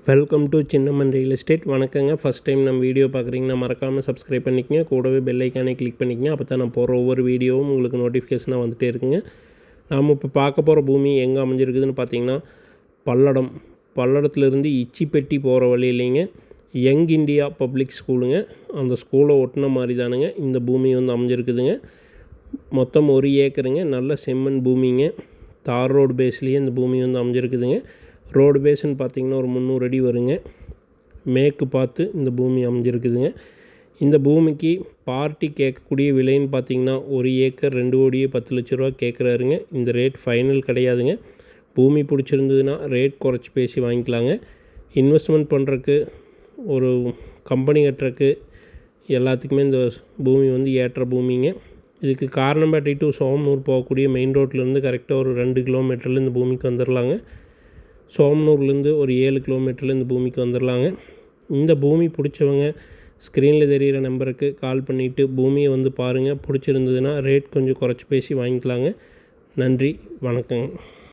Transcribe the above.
Welcome to cinnamon real estate. வணக்கங்க. First time நம்ம video பார்க்குறீங்கன்னா மறக்காமல் சப்ஸ்கிரைப் பண்ணிக்கங்க. கூடவே பெல் ஐக்கானே கிளிக் பண்ணிக்கங்க. அப்போ தான் நான் போகிற ஒவ்வொரு வீடியோவும் உங்களுக்கு நோட்டிஃபிகேஷனாக வந்துகிட்டே இருக்குங்க. நாம் இப்போ பார்க்க போகிற பூமி எங்கே அமைஞ்சிருக்குதுன்னு பார்த்தீங்கன்னா பல்லடத்துலேருந்து இச்சிப்பெட்டி போகிற வழியிலைங்க யங் இண்டியா பப்ளிக் ஸ்கூலுங்க. அந்த ஸ்கூலை ஒட்டின மாதிரி தானுங்க இந்த பூமி வந்து அமைஞ்சிருக்குதுங்க. மொத்தம் 1 ஏக்கருங்க. நல்ல செம்மண் பூமிங்க. தார் ரோடு பேஸ்லேயே இந்த பூமி வந்து அமைஞ்சிருக்குதுங்க. ரோடு பேஸ்ன்னு பார்த்திங்கன்னா ஒரு 300 அடி வருங்க. மேற்கு பார்த்து இந்த பூமி அமைஞ்சிருக்குதுங்க. இந்த பூமிக்கு பார்ட்டி கேட்கக்கூடிய விலைன்னு பார்த்திங்கன்னா 1 ஏக்கர் 2,10,00,000 கேட்குறாருங்க. இந்த ரேட் ஃபைனல் கிடையாதுங்க. பூமி பிடிச்சிருந்ததுன்னா ரேட் குறைச்சி பேசி வாங்கிக்கலாங்க. இன்வெஸ்ட்மெண்ட் பண்ணுறக்கு, ஒரு கம்பெனி கட்டுறக்கு எல்லாத்துக்குமே இந்த பூமி வந்து ஏற்ற பூமிங்க. இதுக்கு காரணம்பேட்டை டு சோமனூர் போகக்கூடிய மெயின் ரோட்லேருந்து கரெக்டாக ஒரு 2 கிலோமீட்டரில் இந்த பூமிக்கு வந்துடலாங்க. சோமனூர்லேருந்து ஒரு 7 கிலோமீட்டரில் இந்த பூமிக்கு வந்துடலாங்க. இந்த பூமி பிடிச்சவங்க ஸ்க்ரீனில் தெரிகிற நம்பருக்கு கால் பண்ணிவிட்டு பூமியை வந்து பாருங்கள். பிடிச்சிருந்ததுன்னா ரேட் கொஞ்சம் குறைச்சி பேசி வாங்கிக்கலாங்க. நன்றி, வணக்கங்க.